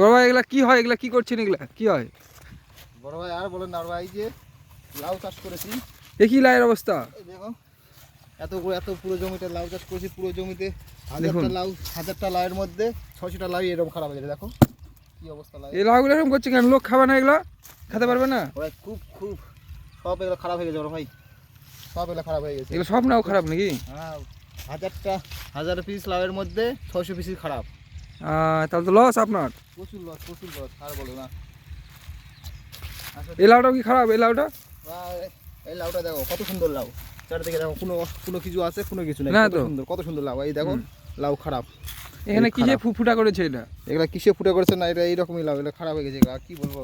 বড় ভাই এগুলা কি হয়, এগুলা কি করছেন, এগুলা কি হয়? বড় ভাই আর বলেন না ভাই, এই যে লাউ চাষ করেছি। এ কি লাউয়ের অবস্থা? এই দেখো এত পুরো জমিতে লাউ চাষ করেছি। পুরো জমিতে দেখুন 1000টা লাউয়ের মধ্যে 600টা লাউ এরকম খারাপ হয়ে যাবে। দেখো কি অবস্থা লাউ। এই লাউগুলো এরকম করছে কেন? লোক খাবে না এগুলো? খেতে পারবে না? ভাই খুব সব এগুলো খারাপ হয়ে গেছে বড় ভাই, সব এগুলো খারাপ হয়ে গেছে। এগুলো সব নাও খারাপ নাকি? হ্যাঁ, 1000 পিস লাউয়ের মধ্যে 600 পিসই খারাপ। তাহলে তো লস আপনার। প্রচুর লস আর বলো না। এই লাউটাও কি খারাপ? এই লাউটা এই লাউটা দেখো কত সুন্দর লাউ, চারিদিকে দেখো কোনো কিছু আছে, কোনো কিছু নেই। না কত তো। সুন্দর কত সুন্দর লাউ। এই দেখো লাউ খারাপ। এখানে এই কিসে খারাপ। ফুটা করেছে এটা? এগুলা কিসে ফুটে করেছে না, এটা এইরকমই লাউ, এটা খারাপ হয়ে গেছে। এগুলা কি বলবো,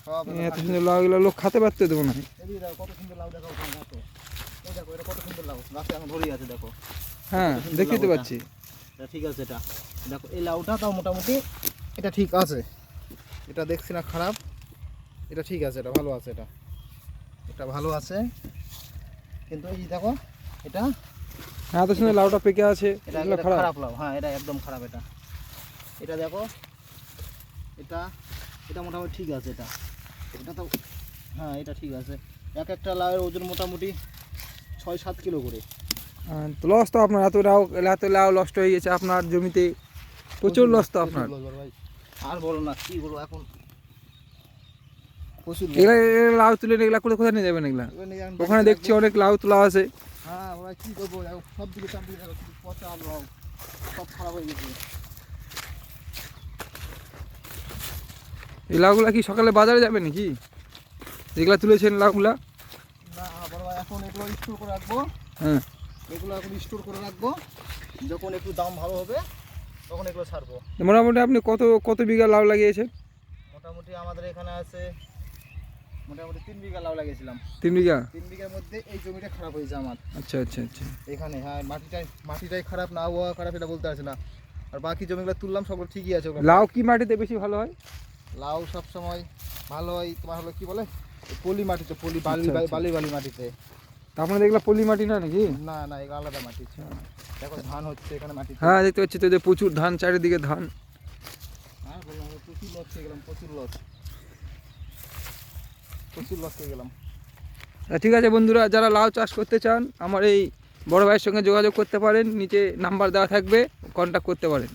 সব এত সুন্দর লাউ, এগুলো লোক খেতে পারতে দেবো না। এদিকে দেখো কত সুন্দর লাউ, দেখো ওখানে দেখো। এই দেখো এটা কত সুন্দর লাউ, গাছে এখন ধরেই আছে দেখো। হ্যাঁ, কত সুন্দর দেখতে লাউ তো এটা। পাচ্ছি। এটা ঠিক আছে। এটা দেখো এই লাউটা তাও মোটামুটি এটা ঠিক আছে। এটা দেখছি না খারাপ, এটা ঠিক আছে, এটা ভালো আছে। এটা ভালো আছে, কিন্তু এই দেখো এটা এত সুন্দর লাউটা পেকে আছে, এটা এগুলো এটা খারাপ। খারাপ লাউ। হ্যাঁ, এটা একদম খারাপ। এটা দেখো, এটা মোটামুটি ঠিক আছে। এটা তো হ্যাঁ, এটা ঠিক আছে। একটা লাউয়ের ওজন মোটামুটি 6-7 কিলো করে। তো লস তো আপনার, এত লাউ নষ্ট হয়ে গেছে আপনার জমিতে, প্রচুর লস তো আপনার। ভাই আর বলো না, কি বলবো এখন, প্রচুর loss। এগুলা লাউ তুলে এগুলা কোথায় নিয়ে যাবেন এগুলা? এবার নিয়ে যান ওখানে বাড়িতে দেখছি রাখবো। অনেক লাউ তোলা আছে। হ্যাঁ ভাই, কি করবো, দেখো সব দিকে চারদিকে দেখো শুধু পচা লাউ, সব খারাপ হয়ে গেছে। এই লাউগুলা কি সকালে বাজারে যাবে নাকি? যেগুলা তুলেছেন লাউগুলা? না বড় ভাই, এখন এগুলো স্টোর করে রাখবো। হ্যাঁ, এগুলো এখন স্টোর করে রাখবো, যখন একটু দাম ভালো হবে তখন এগুলো ছাড়বো। মোটামুটি আপনি কত বিঘা লাউ লাগিয়েছেন? মোটামুটি আমাদের এখানে আছে মোটামুটি 3 বিঘা লাউ লাগিয়েছিলাম। 3 বিঘা? 3 বিঘার মধ্যে এই জমিটা খারাপ হয়েছে আমার। আচ্ছা। এখানে হ্যাঁ, মাটিটাই খারাপ না, আবহাওয়া খারাপ, এটা বলতে পারছি না। আর বাকি জমিগুলো তুললাম, সবগুলো ঠিকই আছে। ওগুলো লাউ কি মাটিতে বেশি ভালো হয়? লাউ সব সময় ভালো হয় তোমার হলো কি বলে, পলি মাটিতে, আচ্ছা। বালি মাটিতে। তা আপনাদের এগুলা পলি মাটি না নাকি? না এগুলো আলাদা মাটি। দেখো ধান হচ্ছে এখানে মাটিতে। হ্যাঁ, দেখতে পাচ্ছি তো যে প্রচুর ধান, চারিদিকে ধান। হ্যাঁ বললাম, প্রচুর লস খেয়ে গেলাম, প্রচুর লস খেয়ে গেলাম। ঠিক আছে বন্ধুরা, যারা লাউ চাষ করতে চান আমার এই বড় ভাইয়ের সঙ্গে যোগাযোগ করতে পারেন, নিচে নাম্বার দেওয়া থাকবে, কন্ট্যাক্ট করতে পারেন।